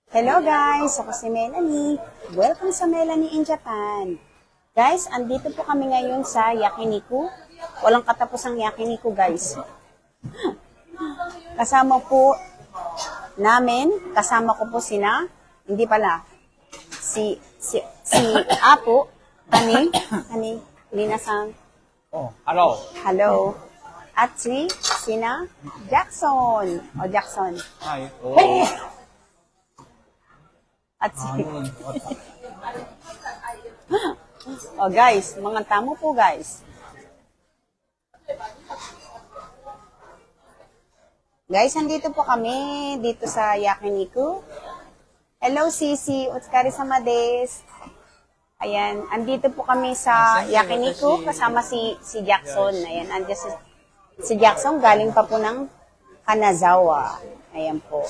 Hello guys, ako si Melanie. Welcome sa Melanie in Japan. Guys, andito po kami ngayon sa Yakiniku. Walang katapusang Yakiniku guys. Kasama ko po hindi pala, si Apo, Lina-san. Oh, hello. Hello. At sina Jackson. Jackson. Hi. At guys, mga tamo po guys. Guys, andito po kami dito sa Yakiniku. Hello Sisi, otsukare-sama desu. Ayan, andito po kami sa Yakiniku kasama si Jackson. Ayan, andyan si Jackson galing pa po ng Kanazawa. Ayan po.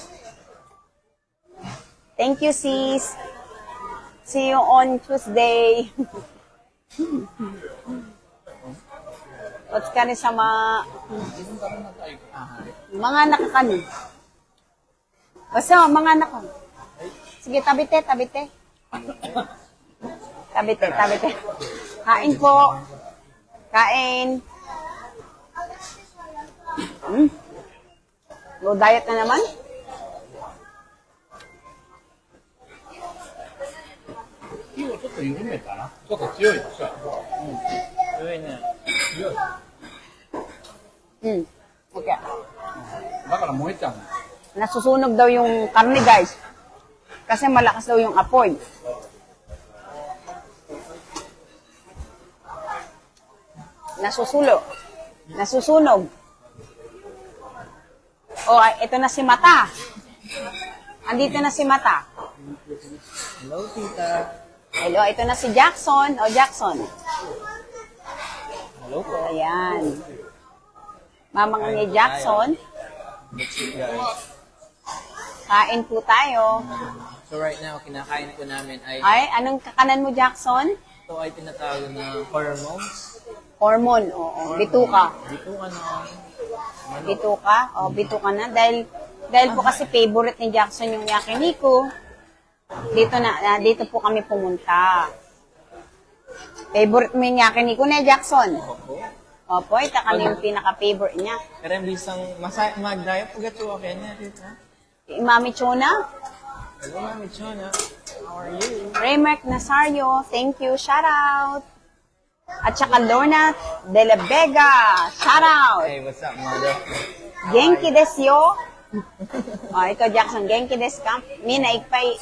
Thank you, sis. See you on Tuesday. Otsukare-sama. Mga nakakano. Basta, mga nakakano. Sige, tabite. Tabite. Kain po. Kain. Low diet na naman. Okay. Nasusunog daw yung karne, guys. Kasi malakas daw yung apoy. Nasusunog. Oh, ito na si Mata. Andito na si Mata. Hello, tita. Hello, ito na si Jackson. Jackson. Hello po. Ayan. Mamang ni Jackson. Let's eat, guys. Kain po tayo. So right now, kinakain po namin ay Anong kakanan mo, Jackson? ito ay tinatawag na hormones. Hormone, oo. Bituka. Bituka na manok. Bituka na. Dahil po kasi favorite ni Jackson yung Yakiniku. Dito po kami pumunta. Favorite mo yung Yakiniku na, Jackson? Opo, ito kami yung pinaka-favorite niya. Pero yung bisang mag-diet po gato okay niya, tita. Mami Chona? Hello, Mami Chona. How are you? Raymark Nazario, thank you, shout out. At saka Lorna de la Vega, shout out. Hey, what's up, mother? Genki desu yo. Ikaw Jackson, genki desu ka? Mina, ikpay.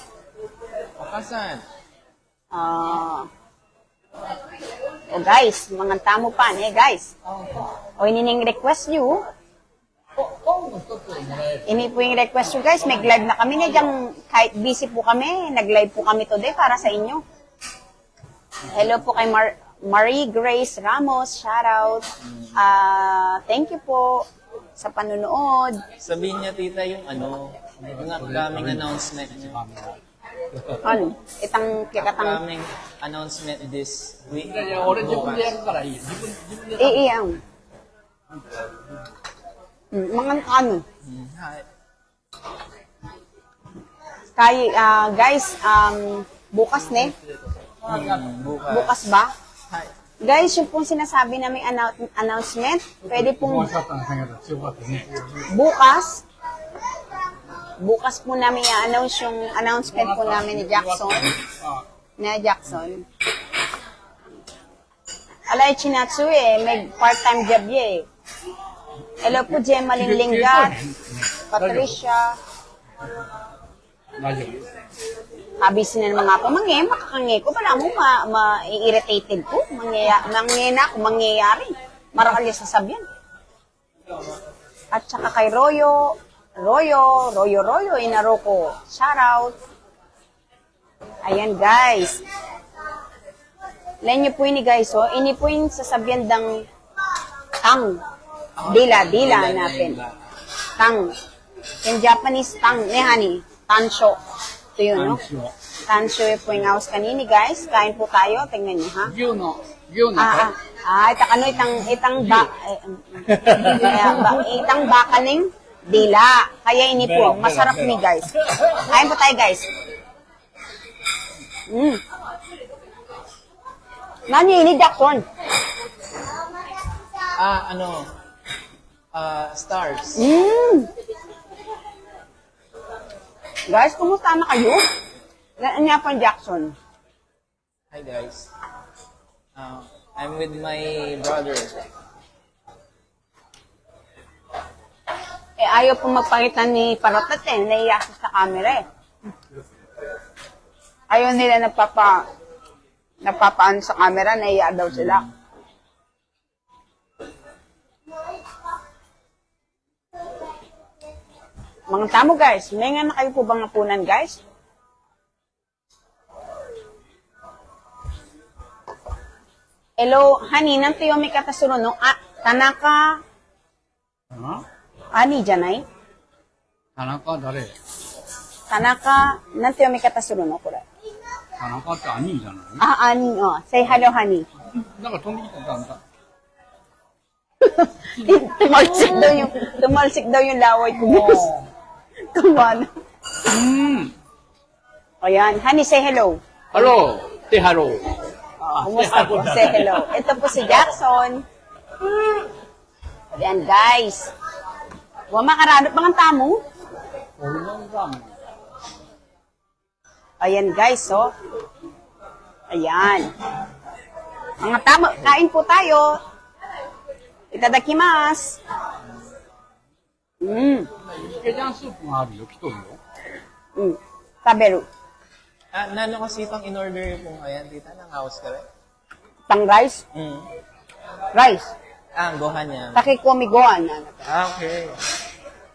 Pakasan. Guys, mga tamo pa, guys. Inining request nyo. Ini po yung request nyo, guys. Mag-live na kami na dyan. Kahit busy po kami, nag-live po kami today para sa inyo. Hello po kay Marie Grace Ramos, shout out. Thank you po sa panunood. Sabihin niya, tita, yung upcoming announcement niya. Itang Upcoming announcement this week. Iyang. Mga guys, bukas bukas ba? Guys, yung pong sinasabi na may announcement, pwede pong bukas po namin i-announce yung announcement po namin ni Jackson. Alay Chinatsu may part-time job Hello po, Gemma Linglinggat, Patricia. Habis na naman nga po, makakangi ko. Wala mo, ma-irritated ko. Mangyayari. Marakali sasabihan. At saka kay Royo, Inaroko. Shout out. Ayan, guys. Lain niyo po ini, guys, Ini po yung sasabihan ng tang. Dila natin. Tang. In Japanese, tang. Honey. Tansho. Ito yun, Tansho po yung house kanini, guys. Kain po tayo. Tingnan niyo, ha? Itang bakaning. dila. Kaya ini po, masarap ni guys. Kain po tayo guys. Nani ini Jackson? Stars. Guys, kumusta na kayo? Niya po Jackson. Hi guys. I'm with my brother. Ayaw po magpakita ni Parotat eh. Naiya siya sa camera eh. Ayaw nila napapaano sa camera. Naiya daw sila. Mga tamo guys. May nga na kayo po bang hapunan guys? Hello, honey. Nang tiyo may katasuro no? Tanaka. Ani janai? 田中誰？ Tanaka, nanti yung may katasuro no, kura. 田中って兄じゃない？ Ani, oh. Say hello, honey. なんか飛んできたんだ。 Tumalsik daw yung laway ko, guys. Kumana. Ayan, honey, say hello. Hello! Say hello! Kumusta po? Say hello. Ito po si Jackson. Ayan, guys. Makaranot mga tamo. Ayan, guys, oh. Ayan. Mga tamo, kain po tayo. Itadakimasu. ケジャンスープがあるよ、来とるよ。Taberu. Nano kasi itong in-order po ngayon, tita, ng house ka rin? Tang rice? Rice. Gohan niya. Takikomi gohan. Okay.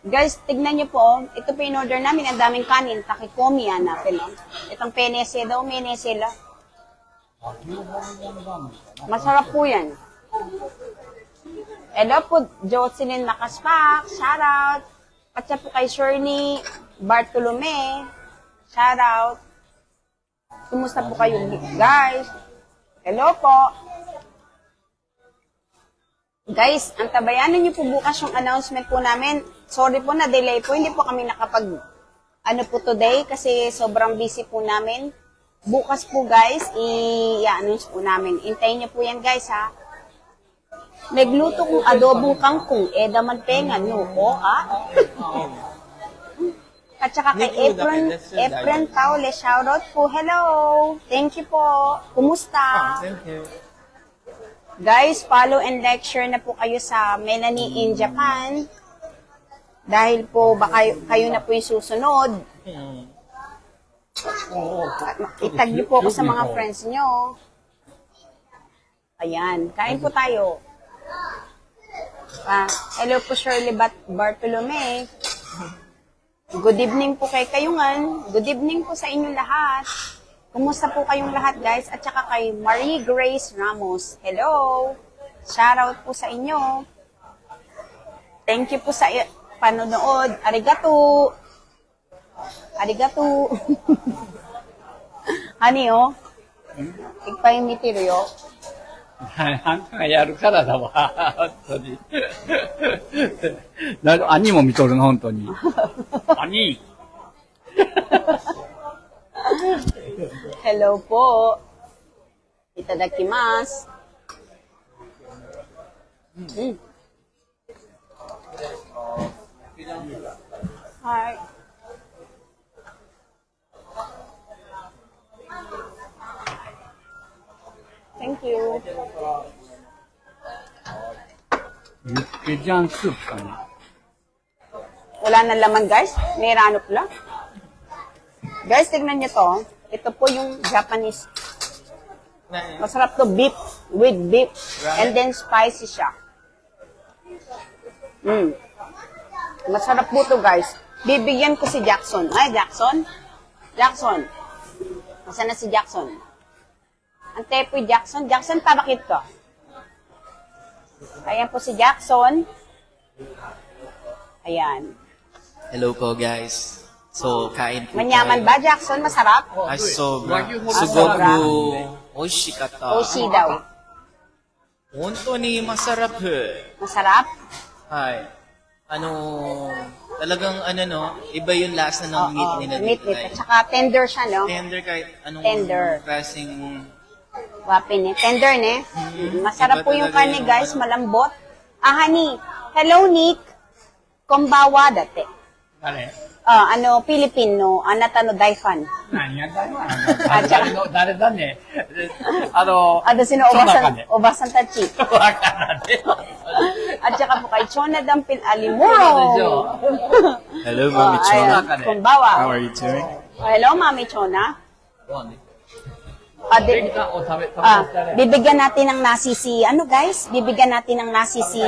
Guys, tignan niyo po. Ito po in order namin. Ang daming kanin. Takikomi yan natin. No? Itong penese daw. Menesela. Masarap po yan. Hello po, Jocelyn Nakaspak. Shoutout. At siya po kay Shirley Bartolome. Shoutout. Kumusta po kayo, guys? Hello po. Guys, ang tabayanan niyo po bukas yung announcement po namin. Sorry po na delay po. Hindi po kami nakapag po today kasi sobrang busy po namin. Bukas po guys, i-announce po namin. Hintayin niyo po yan guys ha. Nagluto kong adobong kangkong. Daman pengan nyo po ha. At saka kay Efren Taule, shoutout po. Hello. Thank you po. Kumusta? Thank you. Guys, follow and like, share na po kayo sa Melanie in Japan. Dahil po, baka kayo na po yung susunod. Itag niyo po ako sa mga friends nyo. Ayan, kain po tayo. Hello po Shirley Bartolome. Good evening po kay Kayungan. Good evening po sa inyong lahat. Kumusta po kayong lahat guys? At saka kay Marie Grace Ramos. Hello! Shoutout po sa inyo. Thank you po sa panonood. Arigato! Arigato! Honey, oh. Igpahimitirio. あんたがやるからだわ、本当に。兄も見とるの、本当に。兄 Hello po. Itadakimasu. Hi. Thank you. ケジャンスープかな。 Wala na laman guys. Niranop lang. Guys, tignan nyo to. Ito po yung Japanese. Masarap to beef with beef. And then spicy siya. Masarap po to guys. Bibigyan ko si Jackson. Ay, Jackson? Jackson. Nasaan na si Jackson? Ante po Jackson. Jackson, tabakit ko. Ayan po si Jackson. Ayan. Hello po guys. So, kain po Manyaman ba, Jackson? Masarap? Ay, sobra. sobra. Sugoku. Oishikata. Oishi daw. Honto ni masarap. Masarap? Hi. Talagang ano no, iba yung lasa ng meat nila meat dito. nito. Tsaka tender siya, no? Tender kahit anong Tender. klaseng Wapin eh. Tender, ne? Masarap Iba po yung talaga karne, yung guys. ano. Malambot. Ah, honey. Hello, Nick. Konbawa dati. 誰 Filipino. Anata no daifan. 何やったのあじゃあ誰だね。Sino Obasan Tachi. わからね。 At saka po kay Chona Dampil Alimuro. Hello, Mommy Ayan. Chona. Konbawa. How are you doing? Hello, Mami Chona. ご飯ね。 Di- お食べて bibigyan natin ng nasi si, guys? Bibigyan natin ng nasi si,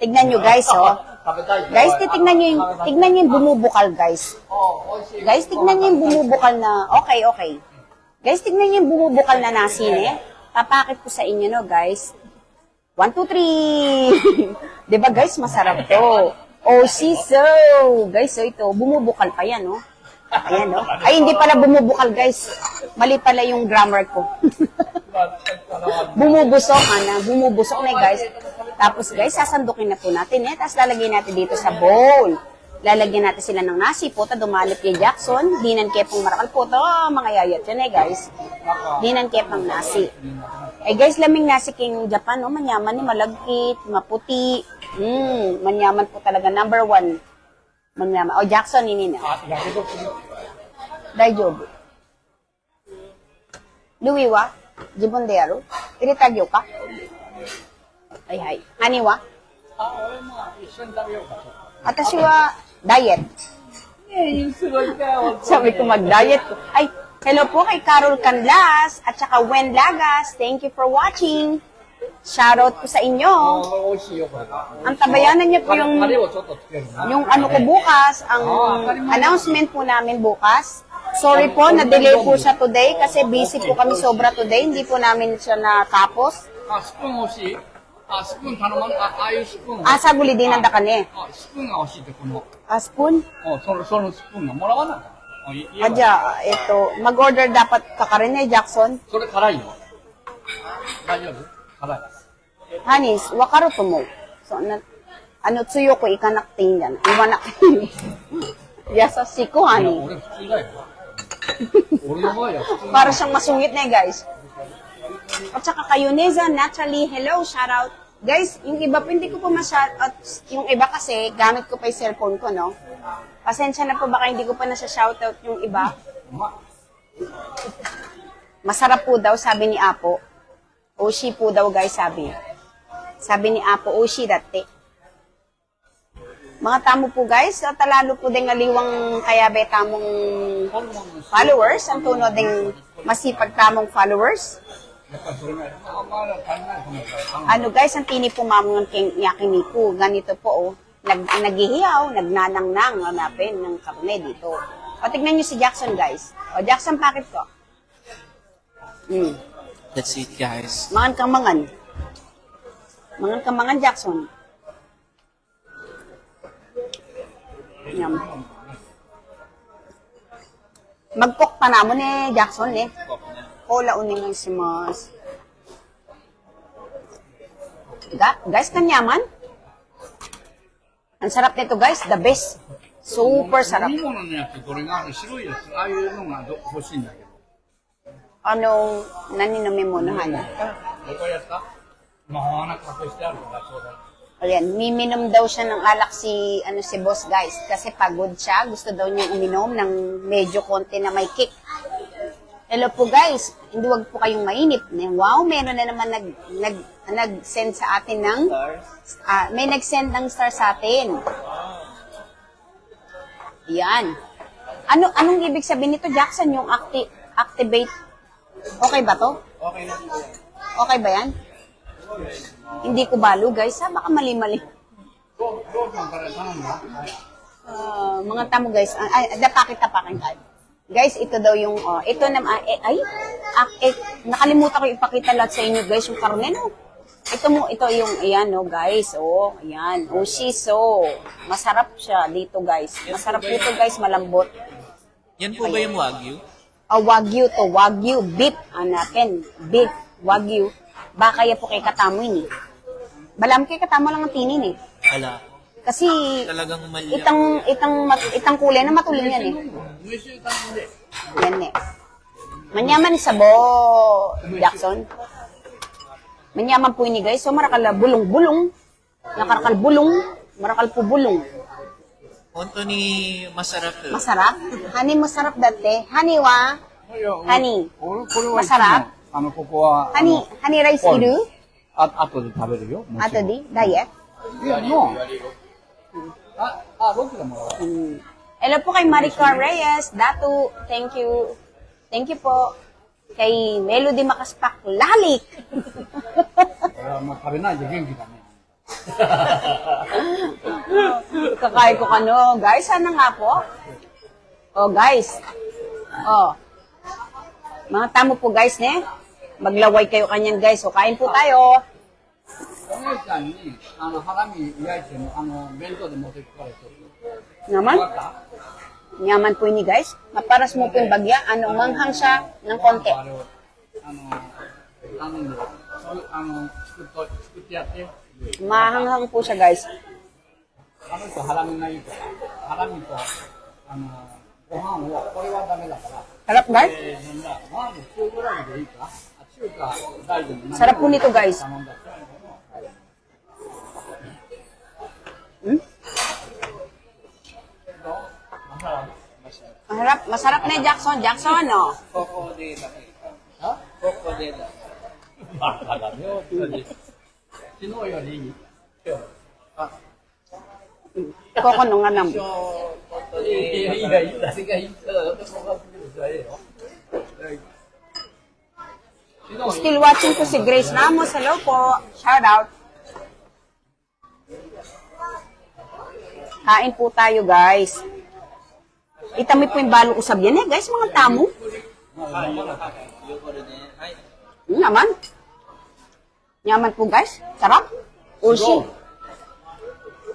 tignan nyo guys, oh. 食べたい。 Guys, tignan nyo yung bumubukal, guys. おいしい。 Guys, tignan nyo yung bumubukal na, okay. Guys, tignan nyo yung bumubukal na nasi, ne? Papakit ko sa inyo, no, guys. 1, 2, 3. Diba, guys, masarap to. Oh, siso. Guys, so ito, bumubukal pa yan, no? Ayan, no? Ay, hindi pala bumubukal, guys. Mali pala yung grammar ko. Bumubusok na, guys. Tapos, guys, sasandukin na po natin, eh. Tapos, lalagyan natin dito sa bowl. Lalagyan natin sila ng nasi po. Dumalit kay Jackson. Dinan kepong marakal po. Mga yayat yan, eh, guys. Dinan kepang nasi. Eh, guys, laming nasi king Japan, no? Manyaman ni malagkit, maputi. Manyaman po talaga. Number 1. Manyaman. Oh, Jackson, ini na. あ、やけどする。大丈夫。ルイは自分でやる入れてあげようかはいはい。兄はあ、俺も一緒に食べようか。私はダイエット。すごいか。 Sabi ko mag-diet ko. Ay, hello po kay Carol Canlas at saka Wen Lagas. Thank you for watching. Shoutout po sa inyo. 美味しいよ、これが。 Ang tabayanan niyo po yung, タレをちょっとつけるな。 yung ano ko bukas, ang announcement po namin bukas. Sorry po, na-delay po siya today kasi busy po kami sobra today. Hindi po namin siya natapos. あ、スプーン欲しいあ、スプーン頼まん、ああいうスプーン。 Asa guli din ang dakane. あ、スプーンが欲しいって、この。 Spoon? そのスプーンがもらわなかった。いいわ Adya, ito, mag-order dapat ka ka rin eh, Jackson. それ辛いよ。大丈夫辛い。 Hanis, wakaru to mo. So, tsuyo ko ikanakting yan. Iwanak. Yasasi ko, いや honey. 俺普通だよ。俺の場合は普通。 Para siyang masungit na eh, guys. At saka kayo, Neza, naturally, hello, shout out. Guys, yung iba po, hindi ko po ma-shoutout. Yung iba kasi, gamit ko pa yung cellphone ko, no? Pasensya na po, baka hindi ko pa nasa-shoutout yung iba. Masarap po daw, sabi ni Apo. Oshi po daw, guys, sabi. Sabi ni Apo, Oshi dati. Mga tamo po, guys, talalo po din ngaliwang kaya be tamong followers. Ang tuno ding masipag tamong followers. やっぱりそれが、まだ足りないと思うから。 Ano guys, ang tini po mamang king yakiniku. Ganito po, oh. Naghihiyaw, nagnanang-nang, hanapin ng karne dito. O, tignan nyo si Jackson, guys. O, Jackson, pakit ko. That's it, guys. Mangan kang mangan. Mangan kang mangan, Jackson. Yum. Mag-cook pa namon eh, Jackson, eh. Kola uning si Mas. Guys, kanyaman. Ang sarap nito, guys. The best. Super 飲 sarap. み物のやつ、これが白いやつ、ああいうのが欲しいんだけど。 Ano, naninumi mo na, Hana? どこやったまあ、花隠してあるから、そうだ。 Ayan, miminom daw siya ng alak si boss, guys. Kasi pagod siya. Gusto daw niya uminom ng medyo konti na may kick. Hello po, guys. Hindi wag po kayong mainip. Wow, meron na naman nag-send sa atin ng... may nag-send ng star sa atin. Yan. Anong ibig sabihin nito, Jackson? Yung activate. Okay ba to? Okay lang po. Okay ba yan? Hindi ko balo, guys. Ha? Baka mali-mali. ローソンから頼んだ Mga tamo, guys. Dapakit-tapakin tayo. Guys, ito daw yung... ito na... nakalimutan ko ipakita lahat sa inyo, guys, yung karne, no? Ito yung... Ayan, no, guys. Oh, ayan. Oh, shiso. Masarap siya dito, guys. Masarap dito, guys. Malambot. Yan po ba yung Wagyu? Wagyu to. Wagyu. Beef. Hanapin. Beef. Wagyu. Baka yan po kay katamo yun, eh. Balam kay katamo lang ang tinin, eh. Ala. Kasi Talagang mali. itang kulay na matulin yan eh. Yan eh. Manyaman sa bo, Jackson. Manyaman po ini guys. So marakal bulong-bulong. Nakarakal bulong. Marakal po bulong. Punto ni masarap to. Masarap. Honey masarap dati. Honey wa. Honey. これは masarap. ここは、Honey rice いる後で食べるよ。もちろん Ato di? Diet? いや、もう。僕でもらう。 Hello po kay Maricar Reyes. Datu, thank you. Thank you po. Kay Melody Makaspak Lalik. これはもう食べないで元気だね。 Kakain ko kano. Guys, sana nga po. Oh, guys. Oh. Mga tamo po, guys, ne? Maglaway kayo kanyan, guys. So, kain po tayo. お姉ちゃんに、ハラミ焼いても、弁当で持ってくからちょっと。 Naman. わかった Nyaman po ini, guys. Maparas mo po yung bagya. Ano, manghang siya ng konti. あれを、頼んで、作ってやって。 Mahanghang po siya, guys. 人ハラミがいいから、ハラミと、ご飯を、これはダメだから、 Sarap, guys. まず中ぐらいでいいか中華大でも Sarap po nito, guys. 頼んだ。 Masarap. Masarap na Jackson. Jackson, no? Coco de la. Ha? Coco de la. バカだね、本当に。昨日よりいい。 Koko no nga nam. いやいやいや、私が言ったら私も勝手にじゃええよ。 Still watching po si Grace Ramos. Hello po. Shout out. Kain po tayo, guys. Itami po yung balong usab yan eh, guys. Mga tamo. Naman. Nyaman po, guys. Sarap. Ushi.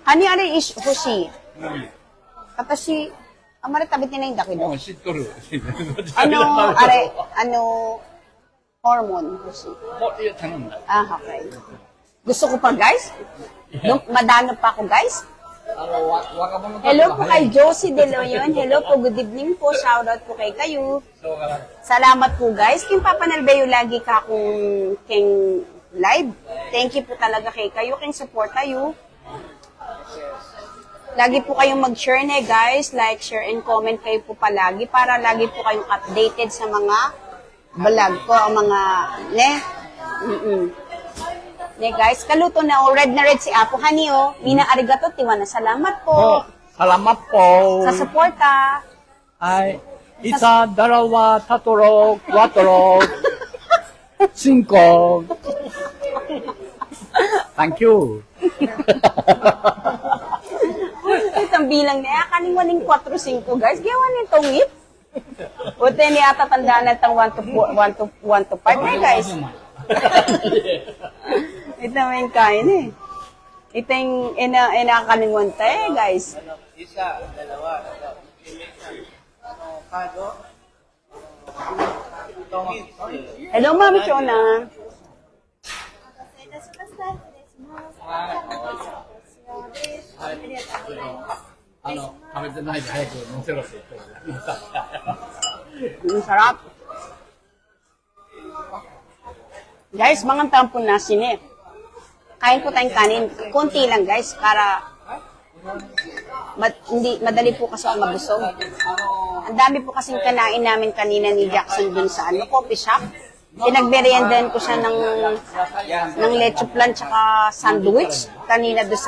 Hani are is hushi. Katashi, amare tabit nila yung dakido. 知っとる。 Ano, hormone, hushi. いや、頼んだ。 Ah, okay. Gusto ko pa, guys. Madano pa ako, guys. 若者たち Hello が po 早い kay Josie De Leon. Hello po, good evening po. Shoutout po kay kayo. しょうがない。 Salamat po, guys. King Papanalbeyo lagi ka kung king live. Thank you po talaga kay kayo. King support tayo. Lagi po kayong mag-share na, guys. Like, share, and comment kayo po palagi para lagi po kayong updated sa mga vlog ko. Ang mga, ne? Ne, guys. Kaluto na, oh. Red na red si Apo. Hani, oh. Mina arigato, tiwana. Salamat po. Salamat po. Sa suporta. Ay, isa, dalawa, tatlo, cuatro, cinco. Thank you. Itong bilang niya, kaning 4-5, guys. Gawa nitong ngip. Buti niya tatandaan na itong 1 to 5, eh, guys. Ito may kain, eh. Ito yung inakalingon tayo, guys. Isa, dalawa, kado. Hello, Mami Chona. Sarap. Guys, mga tampon na sini. Kain po tayong kanin. Kunti lang, guys, para hindi madali po kasi ako mabusog. Ang dami po kasing kanain namin kanina ni Jackson dun sa coffee shop. Pinagmeriendahan ko siya ng leche plan tsaka sandwich kanina doon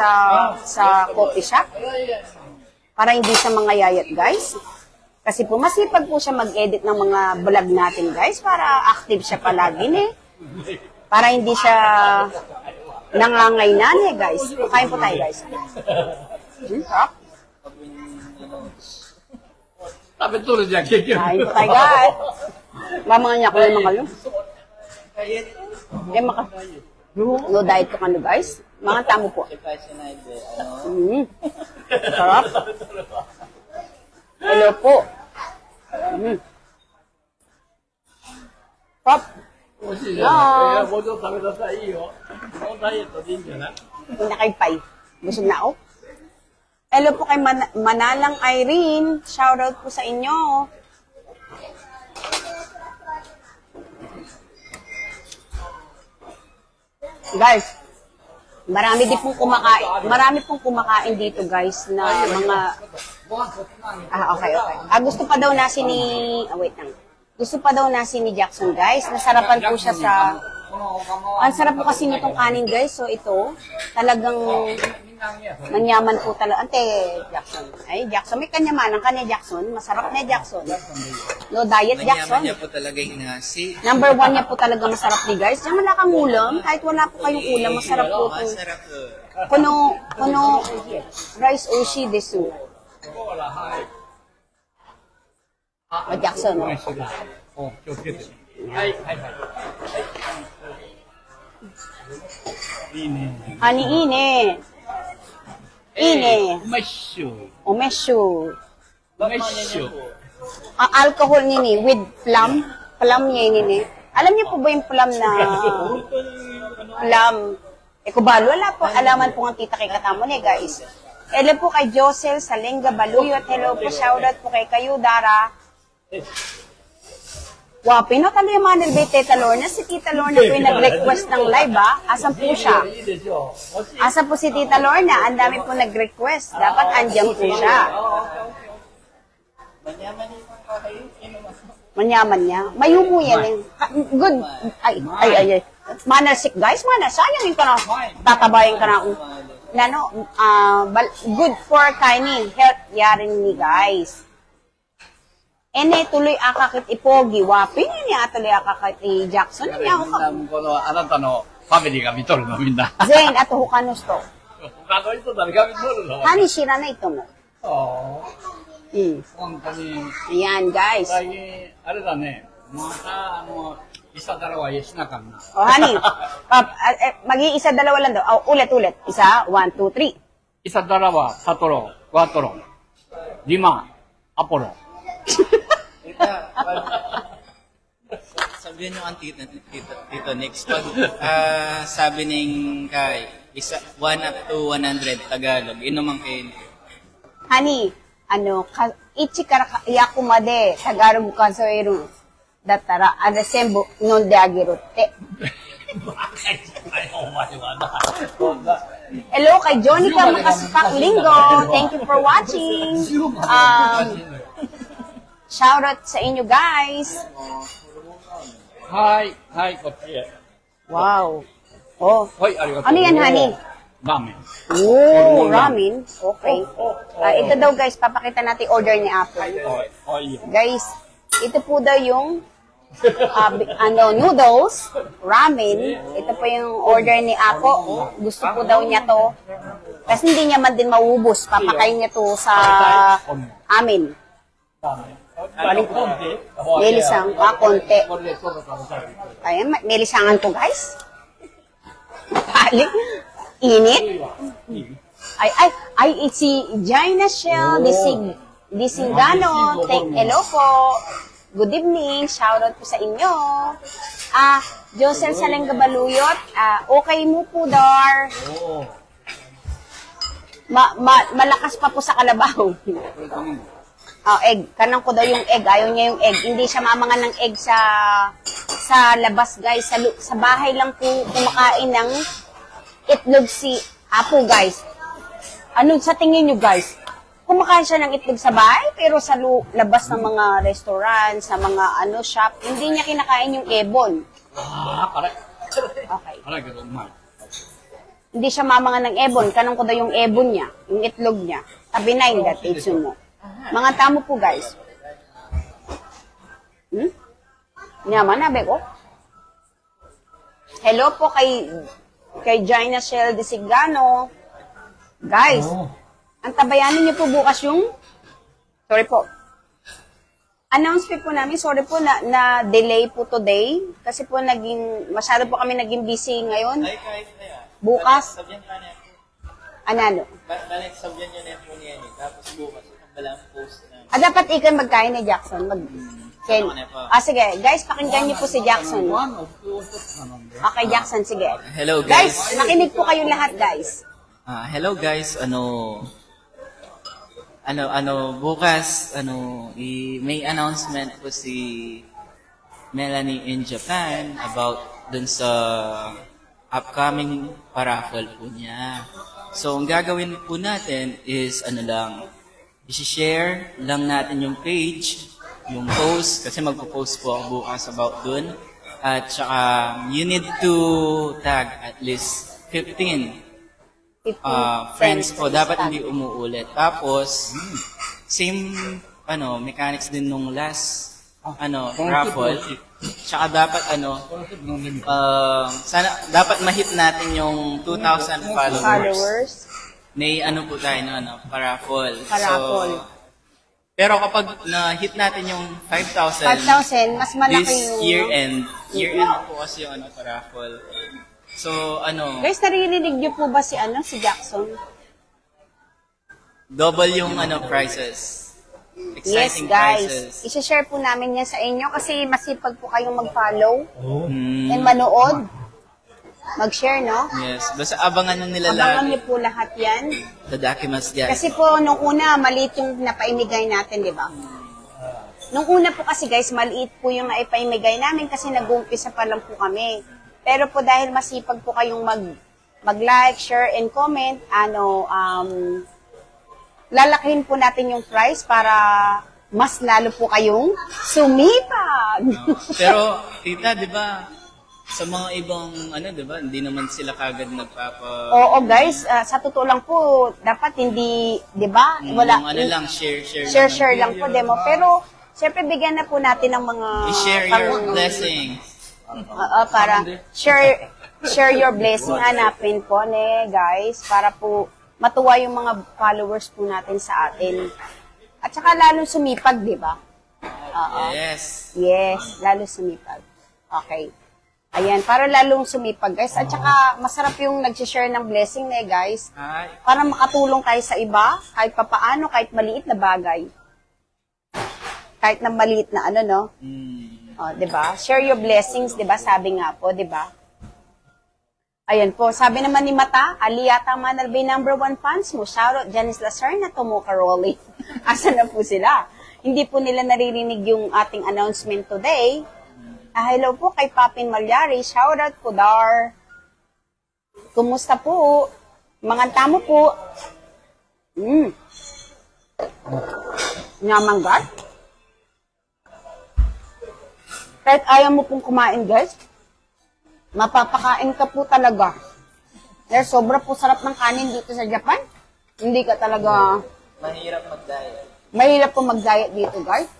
sa coffee shop. Para hindi siya mga yayat, guys. Kasi po masipag po siya mag-edit ng mga vlog natin, guys, para active siya palagi, eh. Para hindi siya nangangainan, eh, guys. Kain po tayo, guys. Sarap. Sabi tuloy dyan, kikip. Kain po tayo, guys. Mamanganyak ko yung mga lo. Eh, no diet ko kano, guys. Mga tamo po. Sarap. Hello po. Pop. 美味しいじゃない。もうちょっと食べなさい、いいよ。このダイエットでいいんじゃない？ Hindi na kay Pai. Busog na ako. Hello po kay Manalang Irene. Shoutout po sa inyo. Guys, marami pong kumakain dito guys na mga okay. Gusto pa daw nasi ni wait lang. Gusto pa daw nasi ni Jackson guys. Nasarapan po siya sa ang sarap po kasi nitong kanin guys. So ito, talagang manyaman po talaga. Ante, Jackson. Ay, Jackson. May kanyamanan ka niya, Jackson. Masarap na, Jackson. No diet, Jackson. Manyaman niya po talaga yung nasi. Number 1 niya po talaga masarap ni guys. Diyan wala kang ulam. Kahit wala po kayong ulam, masarap po. Masarap po. Kuno, rice oshi desu. Jackson. お気をつけて。はいはいはい。いいね。 Ani ine. Ine. うまいっしょ。 Omeshu. うまいっしょ。 Alcohol nini with plum. Plum niya nini. Alam niyo po ba yung plum na plum? Kubalo, wala po. Alaman po ang tita kay Katamo ni guys. Hello po kay Josel Salenga Baluyot. Hello po, shoutout po kay kayo, Dara. Wow, pinatalo yung Manil Bay Tita Lorna. Si Tita Lorna po yung nag-request ng live, Asan po siya? いいでしょ。欲しい。 Asan po si Tita Lorna? Ang dami po nag-request. Dapat andyan po siya. Manyaman niya. Mayumo yan eh. Good. Ay. Manasik guys, sayang yung ka na. Tatabayin ka na. Good for kainin. Health yarin ni guys. Ene tuloy akakit ipogi. Wapin niya tuloy akakit Jackson. このあなたのファミリーが見とるのみんな。 Zen, ato hukanos to. 他の人誰が見とるの？ Hani, shira na ito mo. 本当に Ayan, guys. 最近あれだね。またイサダラはしなかんな。 Hani, mag-iisa dalawa lang daw. Ulit. Isa, 1, 2, 3. イサダラはサトロ、クワトロ、リマ、アポロ。 Sabihin nyo ang tito next pag sabi ng kay 1 up to 100 Tagalog, inuman kayo. Hani, ichi kara yakumade Tagalog kasoiru dattara adasembu nonde agerutte. Hello kay Jonica Makasipak Linggo. Thank you for watching. Shoutout sa inyo guys. はい、はい、こっちへ。 Wow. Oh. はい、ありがとう。 Ano yan, honey? ラーメン。 Oh, ramen. Okay. Ito daw guys, papakita natin order ni Apple. はい、いいよ。 Guys, ito po daw yung noodles, ramen. Ito po yung order ni Ako. Gusto po daw niya to. Kasi hindi niya man din maubos. Papakain niya to sa amin. ラーメン。 Melisang, konti. これで外食べたい。 Ayan, melisangan ko guys. Paling, init. Ay, si Jaina Shell, Disingano. Hello po. Good evening. Shoutout po sa inyo. Josel Salenga Baluyot. Okay mo po, Dar. Malakas pa po sa kalabaw. Egg. Kanang ko daw yung egg. Ayaw niya yung egg. Hindi siya mamangan ng egg sa labas, guys. Sa bahay lang po kumakain ng itlog si Apo, guys. Ano sa tingin nyo, guys? Kumakain siya ng itlog sa bahay, pero sa labas ng mga restaurant, sa mga shop, hindi niya kinakain yung ebon. Okay. 辛いけどうまい。 Hindi siya mamangan ng ebon. Kanang ko daw yung ebon niya, yung itlog niya. Tabi na yung datitsun mo. Mga tamo po, guys. Nyaman na, beko. Hello po kay Jaina Shell Desigano. Guys, ang tabayanin niyo po bukas yung sorry po. Announcement po namin, sorry po na delay po today kasi po masyado po kami naging busy ngayon. Ay, kahit na yan. Bukas, Sabyan ka na. anano? Balik, sabyan nyo na yung phone yan. Tapos bukas, balang post na. Dapat ikaw magkain ni Jackson. Sige, guys, pakinggan niyo po si Jackson. Okay, Jackson, sige. Hello Guys, guys. makinig po kayo lahat, guys. Hello guys, bukas, may announcement po si Melanie in Japan about dun sa upcoming paraffle po niya. So, ang gagawin po natin is, i-share lang natin yung page, yung post, kasi magpo-post po ako bukas about dun. At saka, you need to tag at least 15 friends po. Dapat hindi umuulit. Tapos, same, mechanics din nung last, raffle. Tsaka dapat, sana, dapat ma-hit natin yung 2,000 followers. May po tayo paraffle. Paraffle. Pero kapag na-hit natin yung 5,000, 5,000, mas malaki this yung... year-end po kasi yung paraffle. So, Guys, naririnig niyo po ba si Jackson? double yung prices. Yes, Exciting guys. prices. I-share po namin yan sa inyo kasi masipag po kayong mag-follow Mm, and manood. Mag-share, no? yes. Basta abangan nyo nila Abangan lagi. niyo po lahat yan. The documents, guys. Kasi po, nung una, maliit yung napaimigay natin, di ba? Nung una po kasi, guys, maliit po yung naipaimigay namin kasi nag-uumpisa pa lang po kami. Pero po dahil masipag po kayong mag-like, share, and comment, lalakihin po natin yung price para mas lalo po kayong sumipag. Pero, tita, di ba, sa mga ibang, di ba, hindi naman sila kagad Oo, guys, sa totoo lang po, dapat hindi, di ba? Wala. Yung lang, share Share lang po, demo. Pero, syempre, bigyan na po natin ng mga... I-share your blessings. Para share your blessing, hanapin po, guys, para po matuwa yung mga followers po natin sa atin. At saka lalo sumipag, di ba? Yes. Yes, lalo sumipag. Okay. Ayan, para lalong sumipag, guys. At saka masarap yung nag-share ng blessing, guys. Ay, Para makatulong tayo sa iba, kahit papaano, kahit maliit na bagay. Kahit na maliit na no? Oh, 'di ba? Share your blessings, 'di ba? Sabi nga po, 'di ba? Ayan po, sabi naman ni Mata, Aliyata Manalbay #1 fans mo. Shoutout Janice Lacerna, Tomoka Rolly. Asan na po sila? Hindi po nila naririnig yung ating announcement today. Hello po kay Papin Malyari. Shoutout po, Dar. Kumusta po? Mga tamo po. Nyamanggat? Kahit ayaw mo pong kumain, guys, mapapakain ka po talaga. Dahil sobra po sarap ng kanin dito sa Japan. Hindi ka talaga... mahirap mag-diet. Mahirap po mag-diet dito, guys.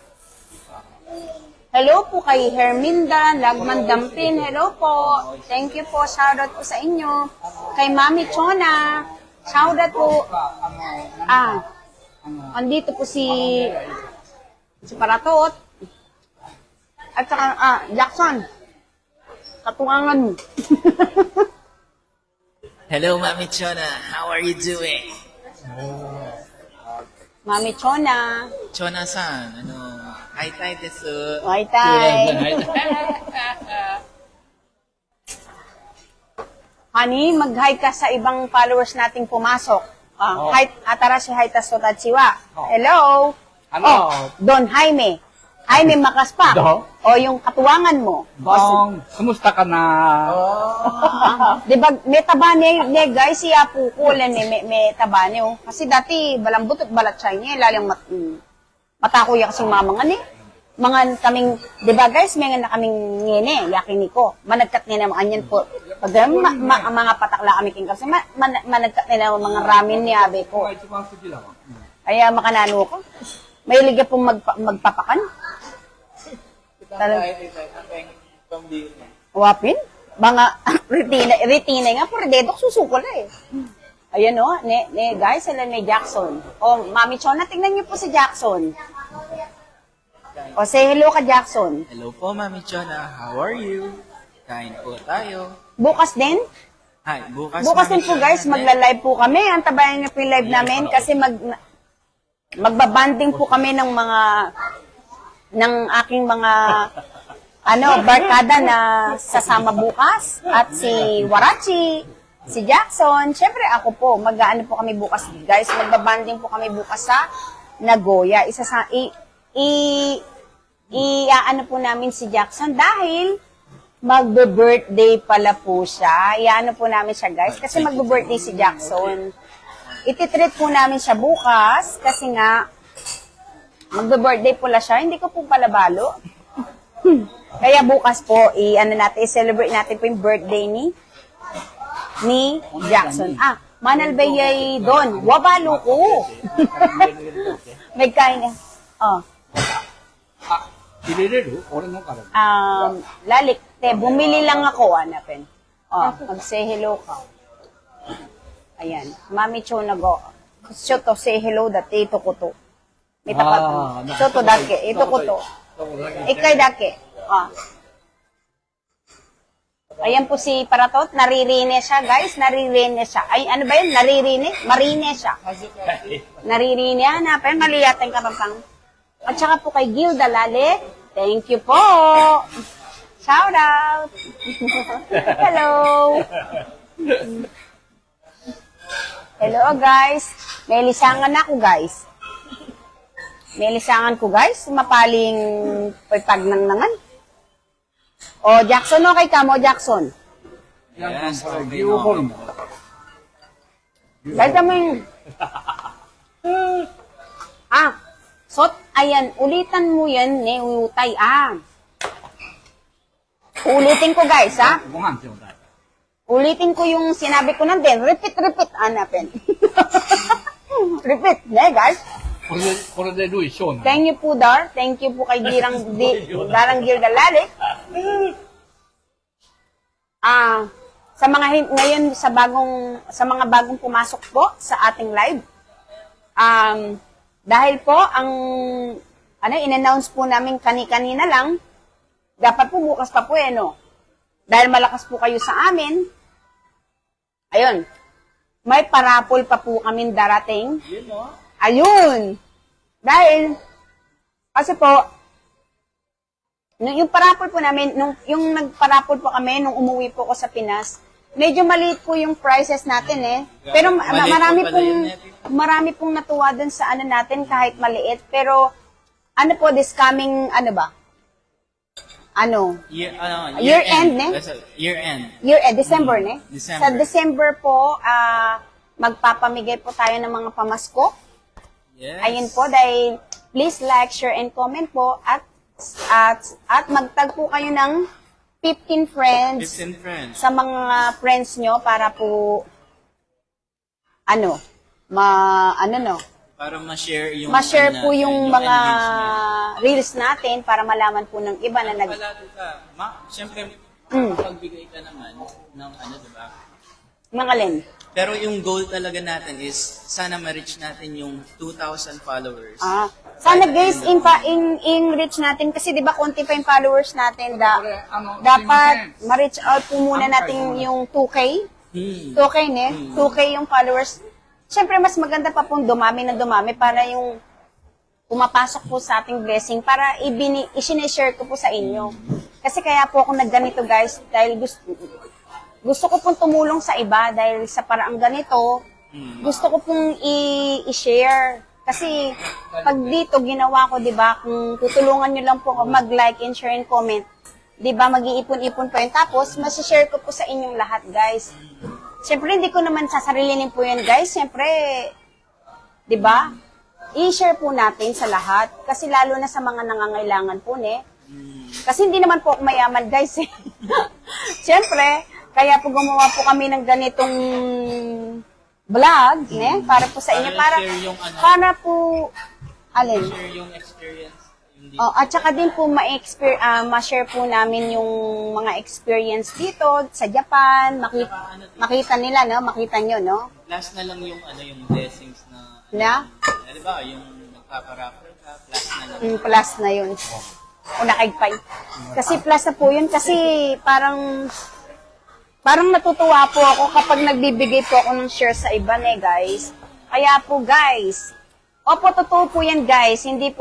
Hello po kay Herminda Lagman Dampin. Hello po. Thank you po. Shoutout po sa inyo. Kay Mami Chona. Shoutout po. Andito po si Paratot. At saka, Jackson. Katungangan mo. Hello, Mami Chona. How are you doing? Mami Chona. Chona-san, hi-tai desu. Hi-tai. Honey, mag-hi ka sa ibang followers nating pumasok. Hi, Atarashi Haita Sotachiwa. Hello. Hello. Don Jaime. Jaime Makaspa. Do? O yung katuwangan mo. Bong, kumusta ka na? Di ba, may taba ne guys, siya po kulan may taba ne. Kasi dati, balambot at balat siya niya, lalang matakuya kasing mamangan eh. Mga kaming, di ba guys, may nga na kaming ngene, yakin ko. Managkat nila mga anyan po. Pag mga patakla kami king kasi, managkat nila mga ramen ni abe ko. Kaya makanano ko. May liga pong magpapakan. Wapin? Mga retina nga, pero dedok susuko na eh. Ayan o, guys, sila may Jackson. O, Mami Chona, tingnan niyo po si Jackson. O, say hello ka, Jackson. Hello po, Mami Chona. How are you? Kain po tayo. Bukas din? Hi, bukas Bukas Mami din po Chona. guys, magla-live po kami. Antabayan niyo po yung live namin kasi magbabanding po kami ng aking mga barkada na sasama bukas at si Warachi, si Jackson, syempre ako po, mag-aano po kami bukas guys, magbabanding po kami bukas sa Nagoya. Ano po namin si Jackson dahil magbe-birthday pala po siya. Iano po namin siya, guys, kasi magbe-birthday si Jackson. Ititreat po namin siya bukas kasi nga magbe-birthday pala siya. Hindi ko po pala balo. Kaya bukas po, i-celebrate natin po yung birthday ni Jackson. Manalbayay doon. Wabalo ko. May kain niya. Oh. 入れれる俺のから。 Lalik, te, bumili lang ako, hanapin. Oh, mag-say hello ka. Ayan. Mami Cho nago. Cho to say hello dati, ito ko to. May tapat. Cho to dake, ito ko to. Ikay dake. Ayan po si Paratot, naririne siya, guys. Naririne siya. Ay, ano ba yun? Naririne? Marine siya. Naririne, hanapin. Mali yata yung karapang. At saka po kay Gilda Lale, thank you po. Shout out. Hello. Hello guys. May lisangan ako guys. May lisangan ko guys. Mapaling pagnagnangan. O Jackson, okay ka mo Jackson? Yes, okay 牛ホルモン。 Kahit mo yung... Sot, ayan, ulitan mo yan, ne, utay, Ulitin ko, guys, ご飯ちょうだい。 Ulitin ko yung sinabi ko nandun. Repeat, hanapin. Repeat, ne, guys? これでルイショーなの。 Thank you po, Dar. Thank you po kay Darang Gilda Lalik. Ngayon, sa mga bagong pumasok po sa ating live, dahil po, in-announce po namin kani-kanina lang, dapat po bukas pa po no? Dahil malakas po kayo sa amin, ayun, may parapol pa po kami darating. Ayun! Dahil, kasi po, yung parapol po namin, yung nagparapol po kami, nung umuwi po ako sa Pinas, medyo maliit po yung prices natin Pero marami pong natuwa dun sa natin kahit maliit. Pero this coming, year end, Year end. Year end, December, December. Sa December po, magpapamigay po tayo ng mga pamasko. Yes. Ayun po, dahil please like, share, and comment po at magtag po kayo ng 15 friends 15 friends. sa mga friends nyo para po Para ma-share yung ma-share po yung mga engagement. reels natin para malaman po ng iba na Palalo ka. Siyempre, pagbigay ka naman ng diba? mga len. Pero yung goal talaga natin is sana ma-reach natin yung 2,000 followers. Sana guys, in reach natin, kasi di ba konti pa yung followers natin, dapat ma-reach out po muna natin yung 2K. 2K, 2K yung followers. Siyempre, mas maganda pa pong dumami na dumami para yung pumapasok po sa ating blessing para i-share ko po sa inyo. Kasi kaya po ako nagganito guys, dahil gusto ko pong tumulong sa iba dahil sa paraang ganito, gusto ko pong i-share. Kasi pag dito ginawa ko, 'di ba, kung tutulungan niyo lang po ako mag-like and share and comment, 'di ba, mag-iipon-ipon po 'yun. Tapos ma-share ko po sa inyong lahat, guys. Siyempre hindi ko naman sasarilinin po 'yan, guys. Siyempre, 'di ba? I-share po natin sa lahat kasi lalo na sa mga nangangailangan po, Kasi hindi naman po ako mayaman, guys. Siyempre, kaya po gumawa po kami ng ganitong vlog, para po sa inyo, para po, Share yung experience. at saka din po ma-share po namin yung mga experience dito sa Japan, makita nila, makita nyo, Last na lang yung yung blessings na di ba, yung nagpaparaffle ka, plus na lang. Plus na yun. O nakagpay. Kasi plus na po yun, kasi parang natutuwa po ako kapag nagbibigay po ako ng share sa iba, guys. Kaya po, guys, opo, totoo po yan, guys. Hindi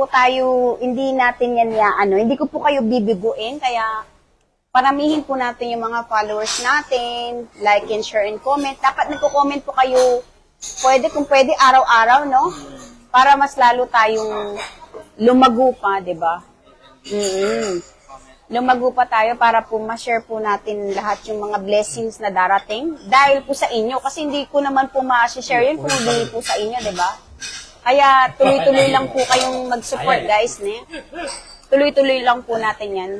natin yan hindi ko po kayo bibiguin, kaya paramihin po natin yung mga followers natin, like and share and comment. Dapat nagko-comment po kayo, kung pwede, araw-araw, para mas lalo tayong lumago pa, di ba? Lumago pa tayo para po ma-share po natin lahat yung mga blessings na darating dahil po sa inyo. Kasi hindi ko naman po ma-share yun kung hindi po sa inyo, di ba? Kaya tuloy-tuloy lang po kayong mag-support, guys, ne? Tuloy-tuloy lang po natin yan.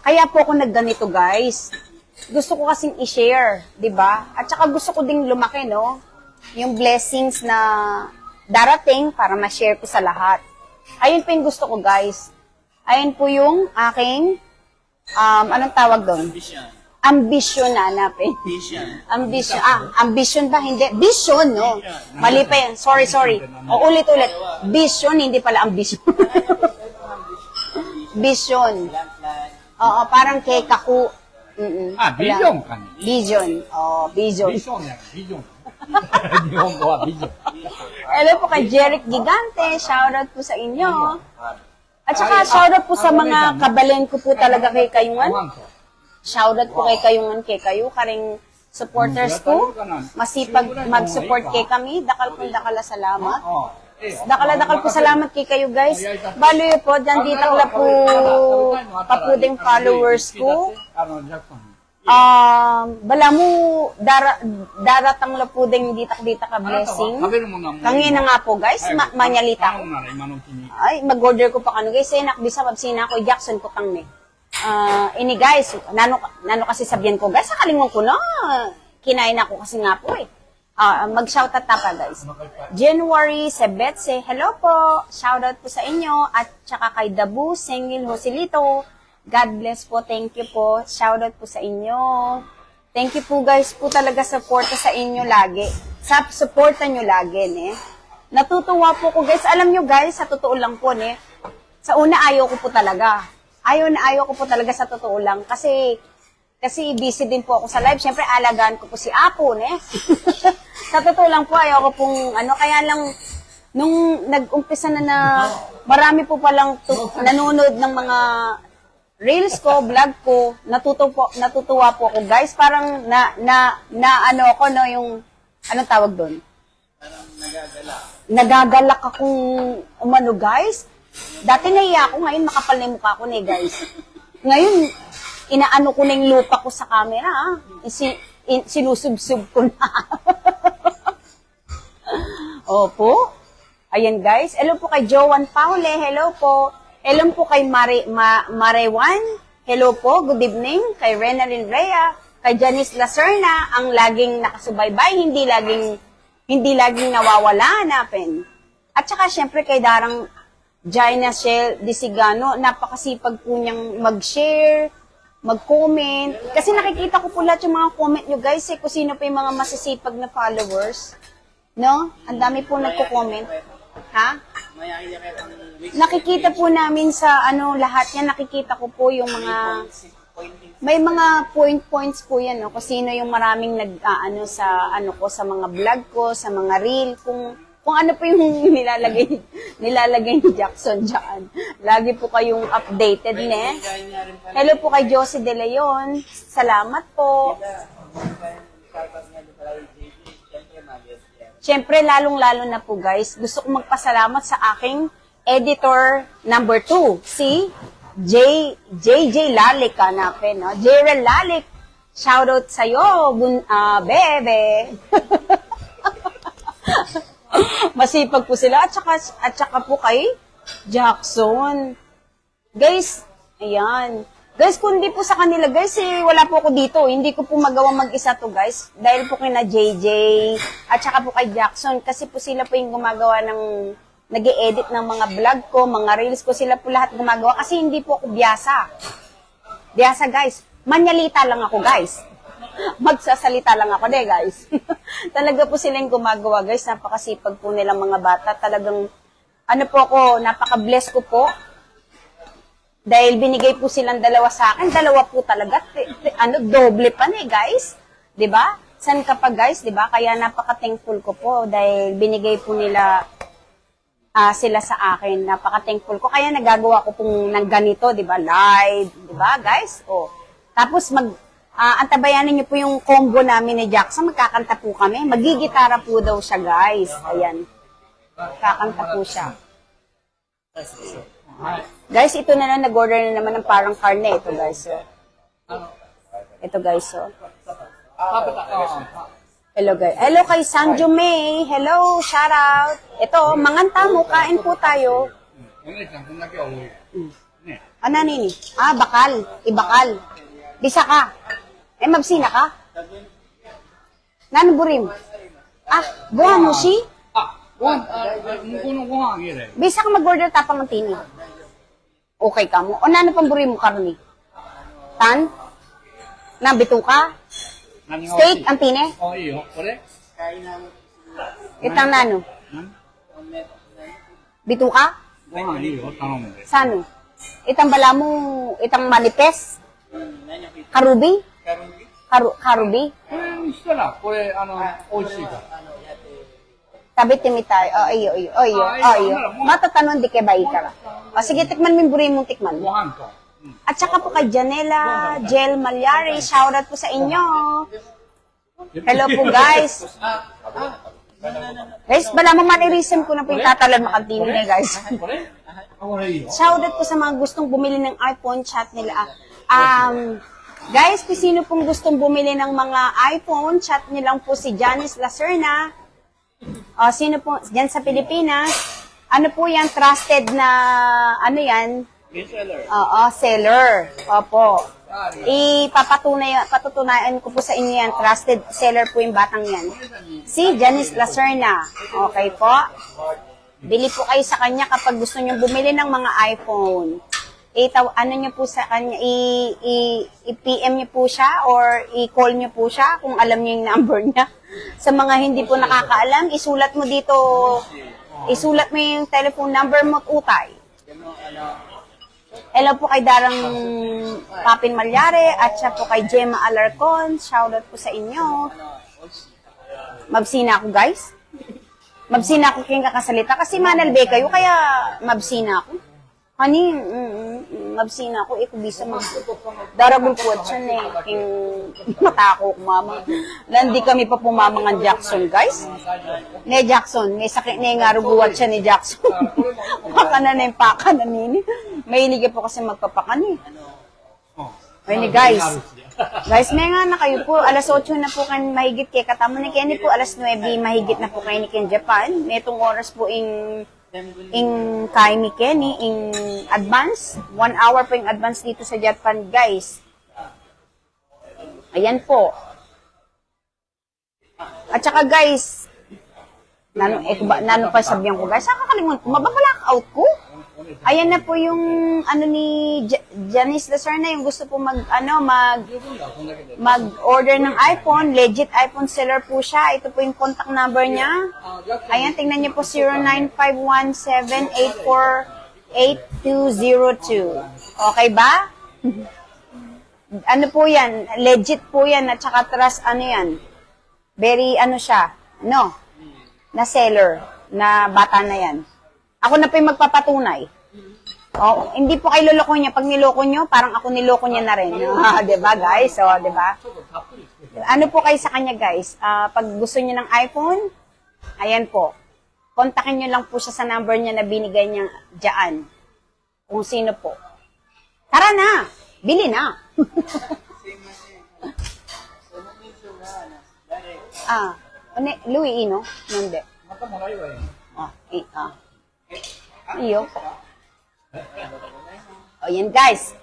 Kaya po ako nagganito, guys. Gusto ko kasing i-share, di ba? At saka gusto ko ding lumaki, no? Yung blessings na darating para ma-share ko sa lahat. Ayun po yung gusto ko, guys. Ayun po yung aking anong tawag doon? Ambition na hanapin. Ambition. Ambition ba? Hindi. Vision, no? Mali pa yan. Sorry. O, ulit. Vision, hindi pala ambition. Vision. Oo, parang kay Kaku. Vision ka niya. Vision. Oh, vision. ビジョンやビジョン。日本語はビジョン。 Hello po kay Jeric Gigante. Shoutout po sa inyo. At saka shoutout po sa mga kabalen ko po talaga kay Kayungan. Shoutout po kay Kayungan, kay kayo, karing supporters ko. Masipag mag-support kay kami. Dakal salamat. Dakal po salamat kay kayo, guys. Baloy po, dyan dito la po papuding followers ko. Bala mo, daratang la po ding dita ka blessing. Kangina nga po, guys, manyalita ko. Ay, mag-order ko pa kano, guys. Senak, bisa, babsina ko, Jackson ko kang ini, guys, nano kasi sabihan ko, guys, sakalingon ko na. Kinain ako kasi nga po, eh. Mag-shoutout na pa, guys. January Sebetse, hello po. Shoutout po sa inyo. At saka kay Dabu, Sengil Joselito. God bless po. Thank you po. Shoutout po sa inyo. Thank you po, guys, po talaga supporta sa inyo lagi. Supporta nyo lagi, ne? Natutuwa po ko, guys. Alam nyo, guys, sa totoo lang po, ne? Sa una, ayaw ko po talaga. Ayaw ko po talaga sa totoo lang. Kasi busy din po ako sa live. Siyempre, alagaan ko po si Apo, ne? Sa totoo lang po, ayaw ko pong, kaya lang, nung nag-umpisa na marami po palang nanonood ng mga reels ko, vlog ko, natutuwa po ako, guys. Parang ako, no, yung, anong tawag doon? Parang nagagalak. Nagagalak akong guys. Dati naiya ako, ngayon makapal na yung mukha ko, ne, guys. Ngayon, inaano ko na yung lupa ko sa camera, sinusubsub ko na. Opo. Ayan, guys. Hello po kay Joan Paule. Hello po. Hello po kay Marewan. Hello po. Good evening. Kay Renalyn Rhea. Kay Janice Lacerna. Ang laging nakasubaybay. Hindi laging nawawala. Hanapin. At saka, syempre, kay Darang Jaina Shell Disigano. Napakasipag po niyang mag-share, mag-comment. Kasi nakikita ko po lahat yung mga comment nyo, guys, kung sino pa yung mga masisipag na followers. No? Ang dami po nagko-comment. Ha? Nakikita po namin sa lahat yan, nakikita ko po yung mga, may mga points po yan, no? Kung sino yung maraming sa mga vlog ko, sa mga reel, kung ano po yung nilalagay ni Jackson dyan. Lagi po kayong updated, ne? Hello po kay Josie De Leon. Salamat po. Siyempre, lalong-lalo na po, guys. Gusto ko magpasalamat sa aking editor number 2, si JJ Lalik, hanapin, no? Jerel Lalik. Shoutout sa'yo, bebe. Masipag po sila at saka po kay Jackson. Guys, ayan. Guys, kung hindi po sa kanila, guys, wala po ako dito. Hindi ko po magawa mag-isa to, guys. Dahil po kina JJ at saka po kay Jackson. Kasi po sila po yung gumagawa nag-e-edit ng mga vlog ko, mga reels ko. Sila po lahat gumagawa kasi hindi po ako biyasa. Biyasa, guys. Manyalita lang ako, guys. Magsasalita lang ako, guys. Talaga po sila yung gumagawa, guys. Napakasipag po nilang mga bata. Talagang, napaka-bless ko po. Dahil binigay po silang dalawa sa akin. Dalawa po talaga. Doble pa guys. 'Di ba? San ka pa, guys, 'di ba? Kaya napaka-thankful ko po dahil binigay po nila sila sa akin. Napaka-thankful ko. Kaya nagagawa ko pong ng ganito, 'di ba? Live, 'di ba, guys? Tapos antabayanan niyo po yung combo namin ni Jackson. Magkakanta po kami. Magigitara po daw siya, guys. Ayan. Kakanta po siya. はい。 Guys, ito na lang, nag-order na naman ng parang karne. Ito, guys. Oh. あの、 Ito, guys. Oh. 食べた。あ Hello, guys. Hello kay Sanjo May. Hello, shout out. Ito, manganta mo, kain po tayo. お姉ちゃん、こんだけは多い。ね。 Ano nini? Ah, bakal. Ibakal. Bisa ka. Eh, mabsina ka? Nano burim? Ah, buwan mo si? あ、ご飯、向こうのご飯あげる。 Bisa ka mag-order tapang ng tini. Okay ka mo. O nano pang burim mo karni? Tan? Nabito ka? 何が欲しい Steak ang tini? あ、いいよ。これ Itang nano? 何 Bito ka? ご飯いいよ。頼むで。 Sano? Itang bala mo, itang manipes? Karubi? Karubi? これにしたら、これ、美味しいから。 Tabi timitay. Oh, iyo, iyo. Oh, iyo. Oh, iyo. Matatanon di kay bayi ka. O, sige, tikman mo yung burin mong tikman. ご飯と。 At saka po kay Janela, Jel Malyari, shoutout po sa inyo. Hello po, guys. Guys, bala mo manirisim ko na po yung tatalan makantini niya, guys. これあ、これいいよ。 Shoutout po sa mga gustong bumili ng iPhone, chat nila. Guys, kung sino pong gustong bumili ng mga iPhone, chat niyo lang po si Janice Lacerna. O, sino po, dyan sa Pilipinas. Ano po yan, trusted na, ano yan? Oo, seller. Opo. Patutunayan ko po sa inyo yan, trusted seller po yung batang yan. Si Janice Lacerna. Okay po? Bili po kayo sa kanya kapag gusto nyo bumili ng mga iPhone. Ano nyo po sa kanya, i-PM nyo po siya or i-call nyo po siya kung alam nyo yung number niya. Sa mga hindi po nakakaalam, isulat mo dito, isulat mo yung telephone number mo, utay. Hello po kay Darang Papin Malyare at siya po kay Gemma Alarcon. Shoutout po sa inyo. Mabsina ako, guys. Mabsina ako kayong kakasalita kasi manalbe kayo, kaya mabsina ako. Hani, mabsina ako, ikubisa mo. Daragul po at siya eh, king matako kumama. Landi kami pa pumama ng Jackson, guys. Ne Jackson, may sakit na yung aruguat siya ni Jackson. Paka na yung paka na nini. Mahilig po kasi magpapakan eh. Ayun guys. Guys, may nga na kayo po. Alas 8 na po kayo mahigit kay katamo ni Kenny po. Alas 9 mahigit na po kayo ni Ken Japan. Netong oras po in kay ni Kenny in advance. 1 hour po yung advance dito sa Japan, guys. Ayan po. At saka guys, nano pa sabihan ko guys, nakakalimutan ko, mabablock out ko. Ayan na po yung ano ni Janice Lacerna, yung gusto po mag-order ng iPhone, legit iPhone seller po siya. Ito po yung contact number niya. Ayan, tingnan niyo po 095178488202. Okay ba? Ano po yan? Legit po yan at saka trust ano yan? Very ano siya? No? Na seller, na bata na yan. Ako na po yung magpapatunay. Oh, hindi po kayo loloko niya. Pag niloko niyo, parang ako niloko niya na rin. Diba, guys? So, diba? Ano po kayo sa kanya, guys? Pag gusto niyo ng iPhone, ayan po. Kontakin niyo lang po siya sa number niya na binigay niya dyan. Kung sino po. Tara na! Bili na! Louis Ino? Hindi. Iyo. O, yan guys.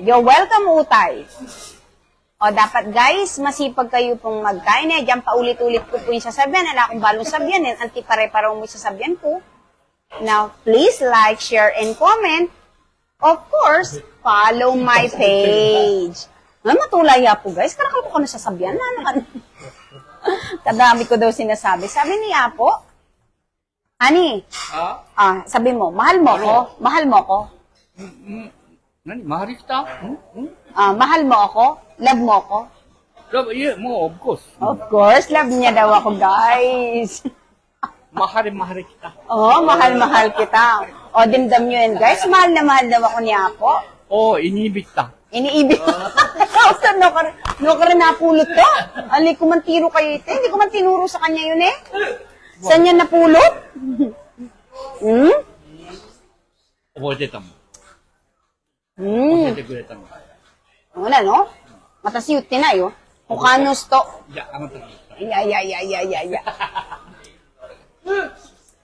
You're welcome, utay. O, dapat guys, masipag kayo pong magkain. Diyan paulit-ulit ko po yung sasabihan. Ala akong balong sabihan. Antipare-paraw mo yung sasabihan ko. Now, please like, share, and comment. Of course, follow my page. Matulay po guys. Karakal ko na sasabihan. Kadami ko daw sinasabi. Sabi ni Apo, Ani, sabi mo, mahal mo ako? Mahal mo ako? Nani, mahal kita? Mahal mo ako? Love mo ako? Love, yeah, of course. Of course, love niya daw ako, guys. Mahal kita. Mahal kita. O, dimdam nyo yan, guys. Mahal na mahal daw ako ni Apo. Inibig ta. Iniibig. No ka rin napulot ka. Ali ko man tiro kayo ito. Hindi ko man tinuro sa kanya yun eh. Saan yan napulot? Hmm? 覚えてたもん。 Hmm. 教えてくれたもん。 Wala, no? Matasi yung tinay, oh. Mukanos to. いや、あなたが言った。 Ay.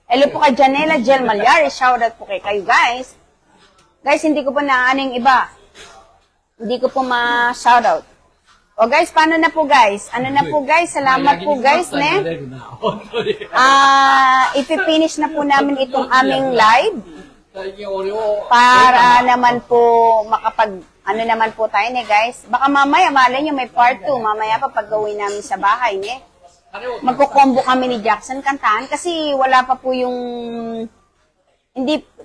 Hello po kay Janela Jel Malyari. Shoutout po kay kayo, guys. Guys, hindi ko po naaning iba. Hindi ko po ma-shoutout. O guys, paano na po guys? Ano na po guys? Salamat po guys, ne? 本当に。 Ipipinish na po namin itong aming live. 最近俺を、 Para naman po ano naman po tayo ne guys. Baka mamaya, malay nyo may part 2. Mamaya pa pag gawin namin sa bahay ne. あれを、 Magko-combo kami ni Jackson kantahan kasi wala pa po yung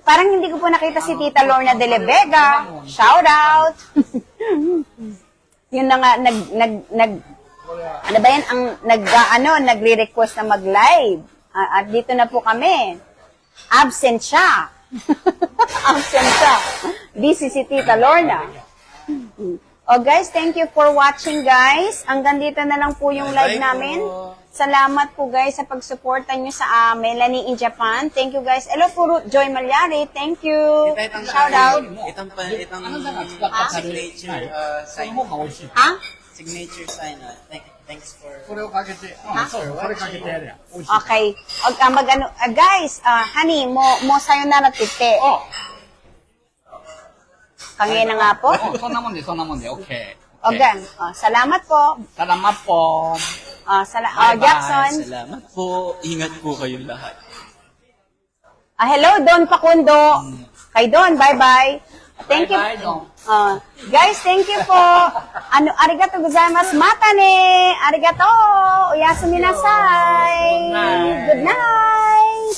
parang hindi ko po nakita si Tita Lorna de la Vega. Shout out. Yun na nga ano ba yan ang nagre-request na mag-live. At dito na po kami. Absent siya. Absent siya. Busy si Tita Lorna. Oh guys, thank you for watching guys. Hanggang dito na lang po yung live namin. Salamat po guys sa pagsuporta nyo sa Melanie in Japan. Thank you guys. Hello po Ruth Joy Malyari. Thank you. Shout out. Itang signature その sign. 方が美味しい。 Ha? Signature sign. Thanks for... それをかけて、そうよ、それかけてやれや。美味しい。 Okay. Guys, honey, mo sayonara tite. あ Kangin na nga po. そんなもんで、そんなもんで、オッケー。 Ogan, salamat po. Salamat po. Jackson. Salamat po. Ingat po kayong lahat. Hello, Don Pakundo. Kay Don, bye-bye. Thank you. Bye-bye, Don. Guys, thank you po. Arigato gozaimasu. Mata ne. Arigato. Oyasumi nasai. Good night.